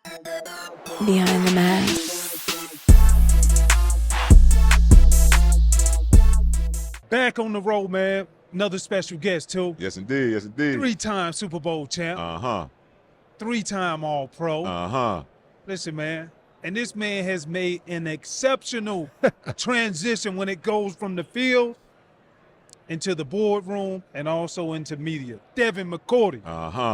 Behind the mask. Back on the road, man. Another special guest, too. Yes, indeed. Yes, indeed. 3-time Super Bowl champ. 3-time All-Pro. Listen, man. And this man has made an exceptional transition when it goes from the field into the boardroom and also into media. Devin McCourty.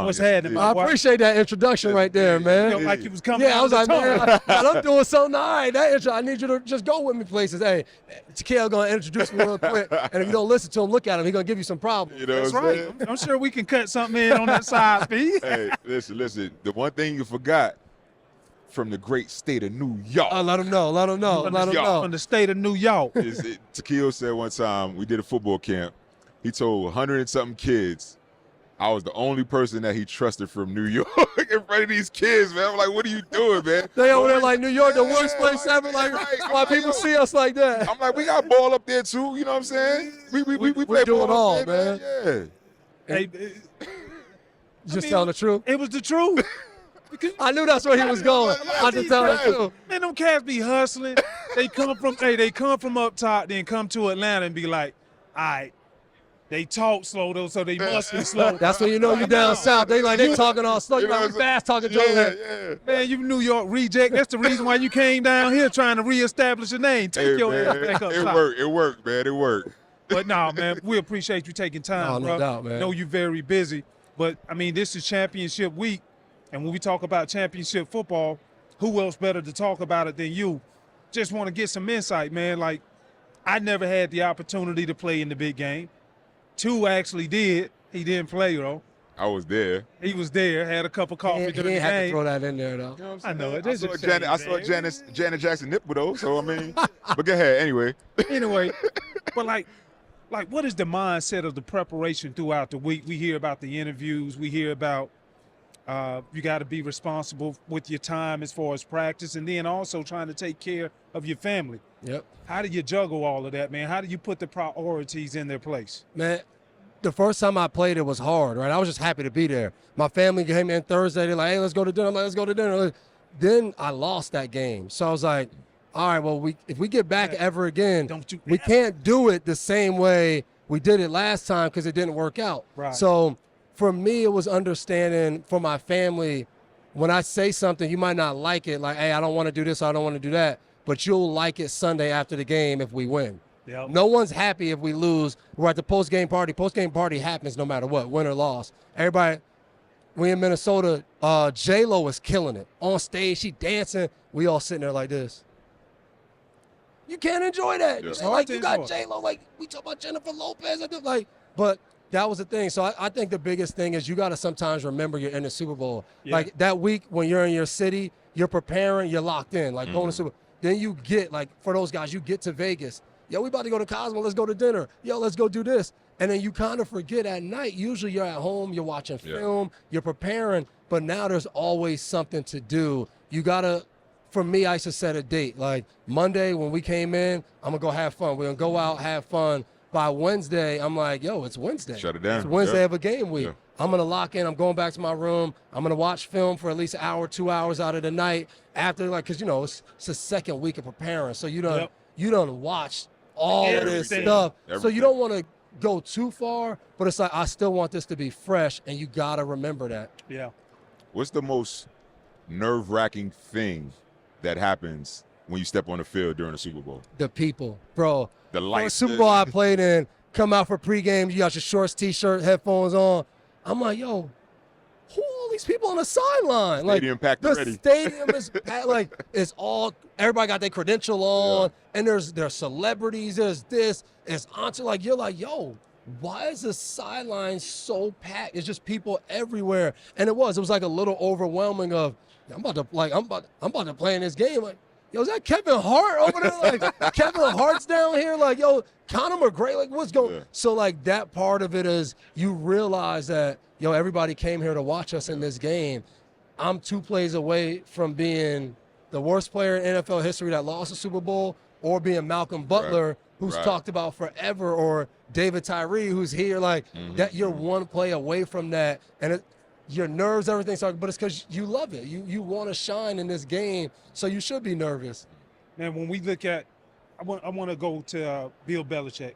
What's happening, I appreciate that introduction right there, man. You know, like he was coming I was like, man, I'm doing something. All right, I need you to just go with me places. Hey, Takeo going to introduce me real quick. And if you don't listen to him, look at him. He's going to give you some problems. You know That's what I'm right. saying? I'm sure we can cut something in on that side speed. Hey, listen. The one thing you forgot from the great state of New York. Let him know. From the state of New York. Takeo said one time, we did a football camp. He told 100 and something kids, I was the only person that he trusted from New York in front of these kids, man. I'm like, what are you doing, man? They over there like New York, the worst place ever. Like, why people see us like that? I'm like, we got ball up there too. You know what I'm saying? We play do ball it all, up there, man. Yeah. Hey, Just telling the truth. It was the truth. I knew that's where he was going. I just telling the truth. Man, them cats be hustling. They come from up top, then come to Atlanta and be like, all right. They talk slow though, so they must be slow. That's when you know you down south. They talking all slow. You like fast talking Yeah. Man, you New York reject. That's the reason why you came down here trying to reestablish a name. Take your ass back up top. It worked, man. It worked. But no, man, we appreciate you taking time, no bro. doubt, man. Know you're very busy, but I mean, this is championship week, and when we talk about championship football, who else better to talk about it than you? Just want to get some insight, man. Like, I never had the opportunity to play in the big game. Two actually did. He didn't play, though. I was there. He was there, had a cup of coffee He during the didn't have to game. throw that in there, though. You know what I I'm know saying? it. This is I saw Janet Jackson nipple though, so I mean, but go ahead anyway. Anyway, but like what is the mindset of the preparation throughout the week? We hear about the interviews. We hear about you got to be responsible with your time as far as practice, and then also trying to take care of your family. Yep. How do you juggle all of that, man? How do you put the priorities in their place? Man, the first time I played, it was hard, right? I was just happy to be there. My family came in Thursday. They're like, hey, let's go to dinner. I'm like, let's go to dinner. Then I lost that game. So I was like, all right, well, if we get back ever again, we can't do it the same way we did it last time because it didn't work out. Right. So for me, it was understanding for my family, when I say something, you might not like it, like, hey, I don't want to do this, I don't want to do that, but you'll like it Sunday after the game if we win. Yep. No one's happy if we lose. We're at the post-game party. Post-game party happens no matter what, win or loss. Everybody, we in Minnesota, J-Lo is killing it. On stage, she dancing. We all sitting there like this. You can't enjoy that. Yeah. Like, you got J-Lo, like, we talk about Jennifer Lopez. But that was the thing. So I think the biggest thing is you got to sometimes remember you're in the Super Bowl. Yeah. Like, that week when you're in your city, you're preparing, you're locked in, like going to Super Bowl. Then you get, like, for those guys, you get to Vegas. Yo, we about to go to Cosmo. Let's go to dinner. Yo, let's go do this. And then you kind of forget at night. Usually you're at home, you're watching film, you're preparing, but now there's always something to do. You got to, for me, I used to set a date. Like Monday when we came in, I'm going to go have fun. We're going to go out, have fun. By Wednesday, I'm like, yo, it's Wednesday. Shut it down. It's Wednesday of a game week. Yeah. I'm going to lock in. I'm going back to my room. I'm going to watch film for at least an hour, 2 hours out of the night after, like, because, you know, it's the second week of preparing. So you done watched all of this stuff. So you don't want to go too far, but it's like, I still want this to be fresh, and you got to remember that. Yeah. What's the most nerve-wracking thing that happens when you step on the field during the Super Bowl? The people, bro. The lights. Super Bowl I played in, come out for pregame, you got your shorts, T-shirt, headphones on. I'm like, yo, who are all these people on the sideline? Stadium packed the already. Stadium is packed. Like, it's all, everybody got their credential on, and there's celebrities, there's this, it's entourage. Like, you're like, yo, why is the sideline so packed? It's just people everywhere. And it was like a little overwhelming of, I'm about to play in this game. Like, yo, is that Kevin Hart over there? Like, Kevin Hart's down here? Like, yo, Conor McGregor, like, what's going on? So, like, that part of it is you realize that, yo, everybody came here to watch us in this game. I'm 2 plays away from being the worst player in NFL history that lost a Super Bowl, or being Malcolm Butler, who's talked about forever, or David Tyree, who's here. Like, that you're 1 play away from that. And your nerves, everything starts, but it's because you love it. You want to shine in this game, so you should be nervous. Man, when we look at, I want to go to Bill Belichick,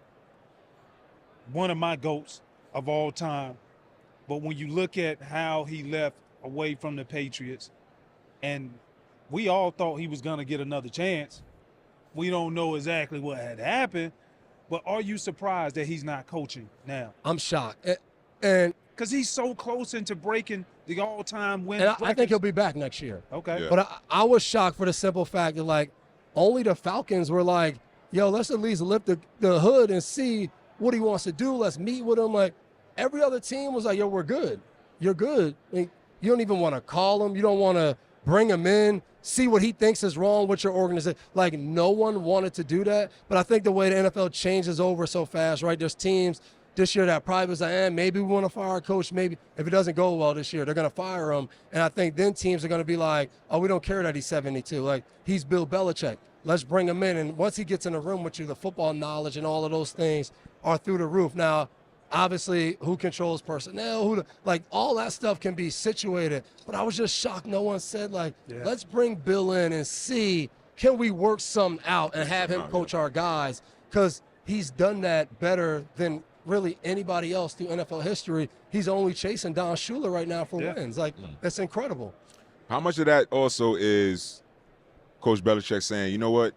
one of my GOATs of all time. But when you look at how he left away from the Patriots, and we all thought he was going to get another chance. We don't know exactly what had happened, but are you surprised that he's not coaching now? I'm shocked. And because he's so close into breaking the all-time win. And I think he'll be back next year. Okay. Yeah. But I was shocked for the simple fact that, like, only the Falcons were like, yo, let's at least lift the hood and see what he wants to do. Let's meet with him. Like, every other team was like, yo, we're good. You're good. I mean, you don't even want to call him. You don't want to bring him in, see what he thinks is wrong with your organization. Like, no one wanted to do that. But I think the way the NFL changes over so fast, right? There's teams this year that probably was like, maybe we want to fire our coach. Maybe if it doesn't go well this year, they're going to fire him. And I think then teams are going to be like, oh, we don't care that he's 72. Like, he's Bill Belichick. Let's bring him in. And once he gets in the room with you, the football knowledge and all of those things are through the roof. Now, obviously, who controls personnel, like, all that stuff can be situated. But I was just shocked no one said, like, let's bring Bill in and see, can we work something out and have him coach our guys? Because he's done that better than really anybody else through NFL history. He's only chasing Don Shula right now for wins. Like, that's incredible. How much of that also is Coach Belichick saying, you know what,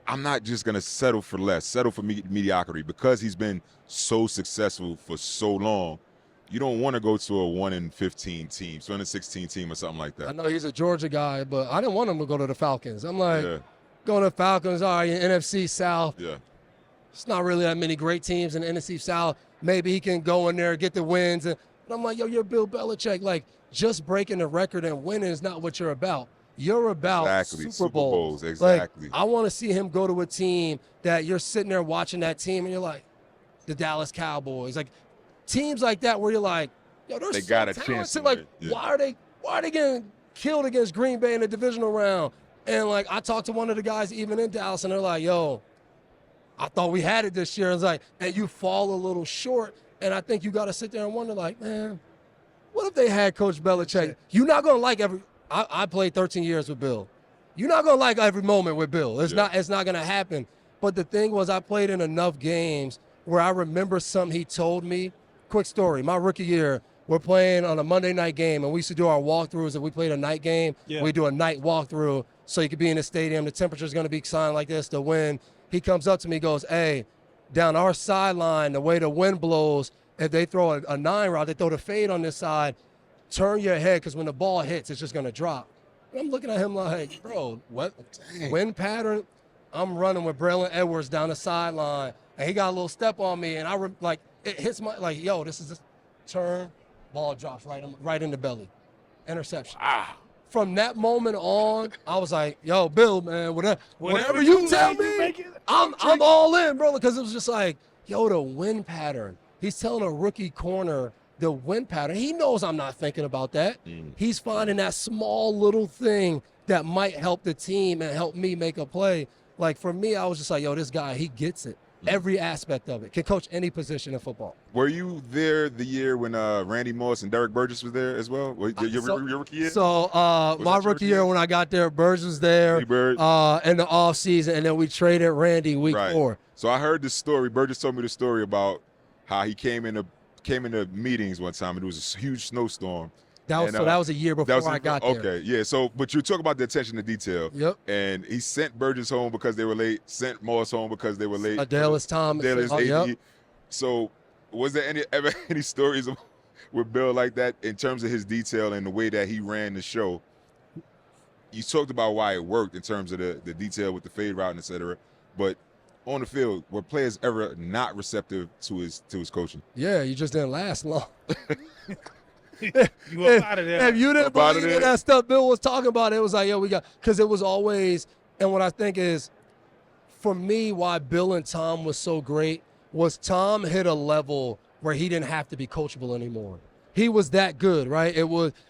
I'm not just going to settle for less, settle for mediocrity, because he's been so successful for so long. You don't want to go to a 1-15 team, 1-16 team or something like that. I know he's a Georgia guy, but I didn't want him to go to the Falcons. I'm like, going to the Falcons, all right, NFC South. Yeah. It's not really that many great teams in the NFC South. Maybe he can go in there, get the wins. But I'm like, yo, you're Bill Belichick. Like, just breaking the record and winning is not what you're about. You're about Super Bowls. Exactly. Like, I want to see him go to a team that you're sitting there watching that team and you're like, the Dallas Cowboys. Like, teams like that where you're like, yo, they got a chance to like, win. why are they getting killed against Green Bay in the divisional round? And, like, I talked to one of the guys even in Dallas, and they're like, yo, I thought we had it this year. It's like, and you fall a little short, and I think you got to sit there and wonder, like, man, what if they had Coach Belichick? You're not going to like every – I played 13 years with Bill. You're not going to like every moment with Bill. It's not going to happen. But the thing was, I played in enough games where I remember something he told me. Quick story. My rookie year, we're playing on a Monday night game, and we used to do our walkthroughs. If we played a night game, we do a night walkthrough so you could be in the stadium. The temperature's going to be signed like this, the wind. He comes up to me, goes, hey, down our sideline, the way the wind blows, if they throw a 9 route, they throw the fade on this side, turn your head, because when the ball hits, it's just going to drop. And I'm looking at him like, bro, what? Wind pattern? I'm running with Braylon Edwards down the sideline, and he got a little step on me, and it hits my, like, yo, this is just turn, ball drops right in the belly. Interception. From that moment on, I was like, yo, Bill, man, whatever you tell me, I'm all in, bro, because it was just like, yo, the wind pattern. He's telling a rookie corner the wind pattern. He knows I'm not thinking about that. He's finding that small little thing that might help the team and help me make a play. Like, for me, I was just like, yo, this guy, he gets it. Every aspect of it. Can coach any position in football. Were you there the year when Randy Moss and Derek Burgess was there as well? Your rookie year? So my rookie year when I got there, Burgess was there in the offseason, and then we traded Randy week 4. So I heard this story. Burgess told me the story about how he came into meetings one time, and it was a huge snowstorm. That was a year before I got there. Okay, yeah. So, but you talk about the attention to detail. Yep. And he sent Burgess home because they were late. Sent Moss home because they were late. Dallas Thomas. Yep. So, was there ever any stories with Bill like that in terms of his detail and the way that he ran the show? You talked about why it worked in terms of the detail with the fade route and et cetera. But on the field, were players ever not receptive to his coaching? Yeah, you just didn't last long. You up out of there. If you didn't believe that stuff Bill was talking about, it was like, yo, because it was always, and what I think is, for me, why Bill and Tom was so great was Tom hit a level where he didn't have to be coachable anymore. He was that good, right?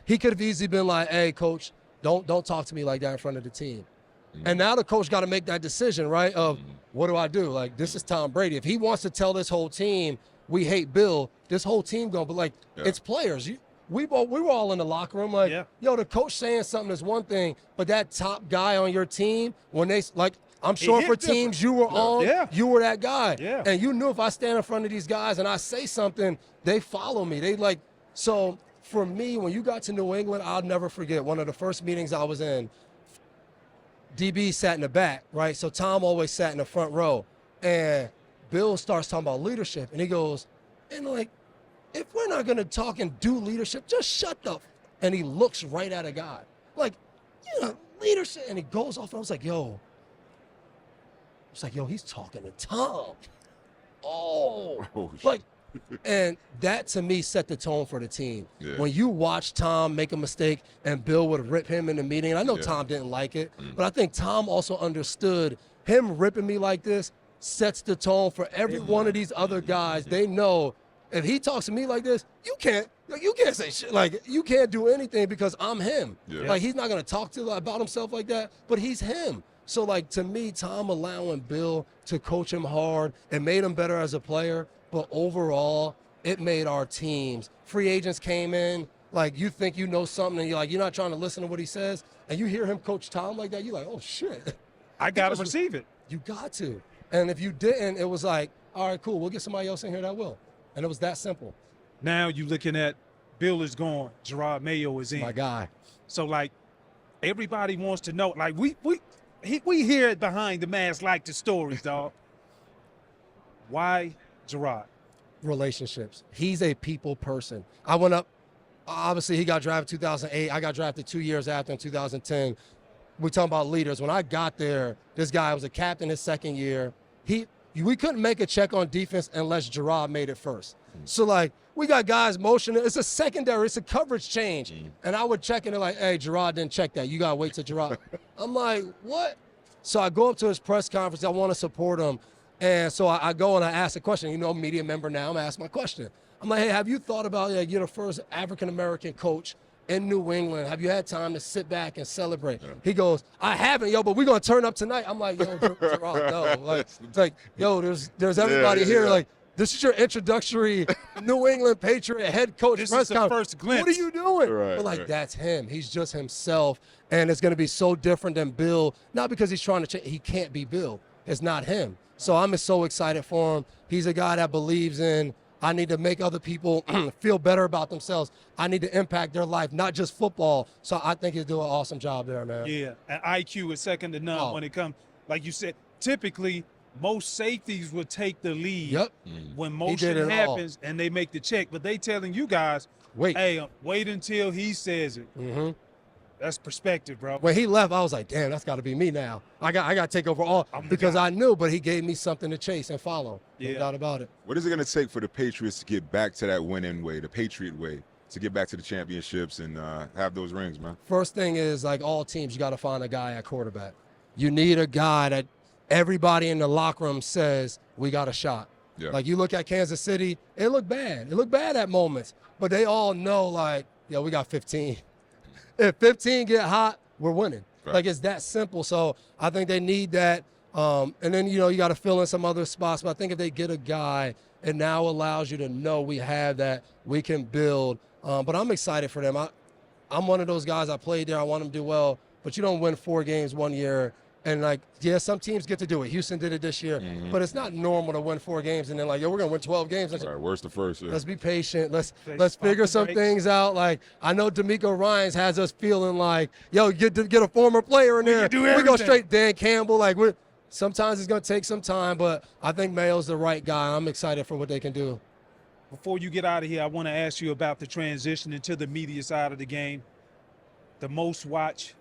He could have easily been like, hey, coach, don't talk to me like that in front of the team. And now the coach got to make that decision, right, of what do I do? Like, this is Tom Brady. If he wants to tell this whole team we hate Bill, this whole team going, but, like, it's players. we were all in the locker room like, yo, the coach saying something is one thing, but that top guy on your team, when they like, I'm sure for teams you were on, you were that guy. Yeah. And you knew if I stand in front of these guys and I say something, they follow me. They like, so for me, when you got to New England, I'll never forget one of the first meetings I was in. DB sat in the back, right? So Tom always sat in the front row. And Bill starts talking about leadership. And he goes, and like, if we're not going to talk and do leadership, just shut the. And he looks right at a guy. Like, you know, leadership. And he goes off. And I was like, yo. It's like, yo, he's talking to Tom. Like, and that to me set the tone for the team. Yeah. When you watch Tom make a mistake and Bill would rip him in the meeting, and I know Tom didn't like it, but I think Tom also understood him ripping me like this sets the tone for every one of these other guys. They know if he talks to me like this, you can't say shit. Like, you can't do anything because I'm him. Yeah. Like, he's not going to talk about himself like that, but he's him. So, like, to me, Tom allowing Bill to coach him hard, it made him better as a player. But overall, it made our teams. Free agents came in, like, you think you know something, and you're not trying to listen to what he says, and you hear him coach Tom like that, you're like, oh, shit. I got to receive it. You got to. And if you didn't, it was like, all right, cool, we'll get somebody else in here that will. And it was that simple. Now you're looking at Bill is gone, Gerard Mayo is in. My guy. So, like, everybody wants to know. Like, we hear it behind the mask like the stories, dog. Why Gerard? Relationships. He's a people person. I went up. Obviously, he got drafted in 2008. I got drafted 2 years after in 2010. We talking about leaders. When I got there, this guy was a captain his second year. We couldn't make a check on defense unless Gerard made it first. So, like, we got guys motioning. It's a secondary. It's a coverage change. And I would check and they're like, hey, Gerard didn't check that. You got to wait till Gerard. I'm like, what? So I go up to his press conference. I want to support him. And so I go and I ask a question. You know, media member now. I'm going to ask my question. I'm like, hey, have you thought about, you're the first African-American coach in New England. Have you had time to sit back and celebrate? Yeah. He goes, I haven't, but we're going to turn up tonight. I'm like, yo, Gerard, no. Like, it's like, yo, there's everybody here. Like, this is your introductory New England Patriot head coach press conference. First glimpse. What are you doing? But, like, that's him. He's just himself. And it's going to be so different than Bill. Not because he's trying to change. He can't be Bill. It's not him. So I'm so excited for him. He's a guy that believes in, I need to make other people feel better about themselves. I need to impact their life, not just football. So I think he'll do an awesome job there, man. Yeah, and IQ is second to none when it comes, like you said, typically most safeties would take the lead when motion happens and they make the check. But they telling you guys, wait until he says it. Mm-hmm. That's perspective, bro. When he left, I was like, damn, that's got to be me now. I got to take over all because I knew, but he gave me something to chase and follow. No doubt about it. What is it going to take for the Patriots to get back to that winning way, the Patriot way, to get back to the championships and have those rings, man? First thing is, like all teams, you got to find a guy at quarterback. You need a guy that everybody in the locker room says, we got a shot. Yeah. Like you look at Kansas City, it looked bad. It looked bad at moments, but they all know, like, we got 15. If 15 get hot, we're winning. Right. Like, it's that simple. So I think they need that. And then, you got to fill in some other spots. But I think if they get a guy, it now allows you to know we have that, we can build. But I'm excited for them. I'm one of those guys. I played there. I want them to do well. But you don't win 4 games 1 year. And, like, some teams get to do it. Houston did it this year. Mm-hmm. But it's not normal to win 4 games and then, like, we're going to win 12 games. Right, worst to first. Yeah. Let's be patient. Let's figure some things out. Like, I know D'Amico Ryans has us feeling like, get a former player in there. We go straight Dan Campbell. Like, sometimes it's going to take some time, but I think Mayo's the right guy. I'm excited for what they can do. Before you get out of here, I want to ask you about the transition into the media side of the game. The most watched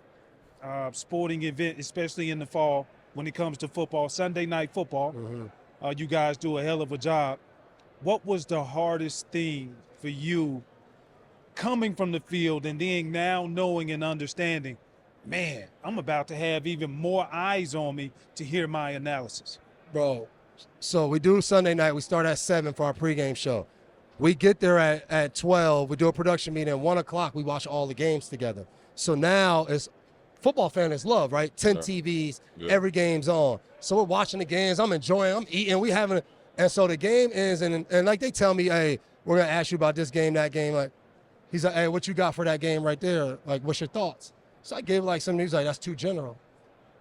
sporting event, especially in the fall when it comes to football, Sunday night football. Mm-hmm. You guys do a hell of a job. What was the hardest thing for you coming from the field and then now knowing and understanding, man, I'm about to have even more eyes on me to hear my analysis? Bro, so we do Sunday night. We start at 7 for our pregame show. We get there at 12. We do a production meeting. At 1 o'clock, we watch all the games together. So now it's football fan is love, right? 10 TVs, every game's on. So we're watching the games. I'm enjoying, I'm eating, and so the game ends, and like they tell me, hey, we're going to ask you about this game, that game. Like, He's like, hey, what you got for that game right there? Like, what's your thoughts? So I gave like some news, like, that's too general.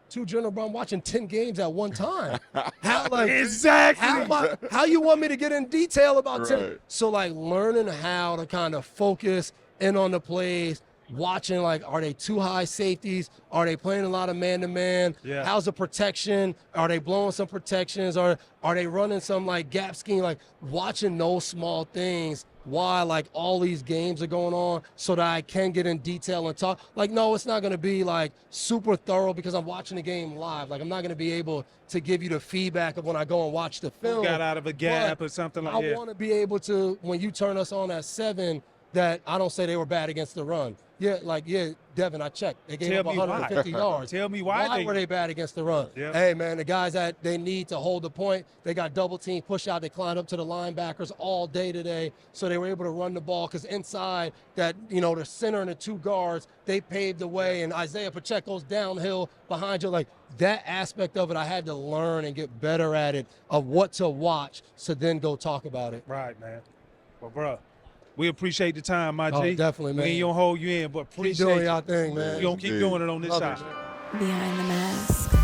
Too general, bro. I'm watching 10 games at one time. How, like, Exactly. how you want me to get in detail about 10? Right. So, like, learning how to kind of focus in on the plays, watching, like, are they too high safeties? Are they playing a lot of man-to-man? Yeah. How's the protection? Are they blowing some protections? Are they running some, like, gap scheme? Like, watching those small things why, like, all these games are going on so that I can get in detail and talk. Like, no, it's not going to be, like, super thorough because I'm watching the game live. Like, I'm not going to be able to give you the feedback of when I go and watch the film. Got out of a gap But or something like I that. want to be able to, when you turn us on at 7, that I don't say they were bad against the run. Yeah, like, yeah, Devin, I checked. They gave Tell up me why. 150 yards. Tell me why were they bad against the run? Yeah. Hey, man, the guys that they need to hold the point, they got double team push out. They climbed up to the linebackers all day today, so they were able to run the ball because inside that, you know, the center and the 2 guards, they paved the way, and Isaiah Pacheco's downhill behind you. Like, that aspect of it, I had to learn and get better at it, of what to watch, so then go talk about it. Right, man. Well, bro, we appreciate the time, my Oh, G. definitely, man. We ain't gonna hold you in, but Keep appreciate doing you. y'all thing, man. We gonna keep doing it on this Love it, side. man. Behind the mask.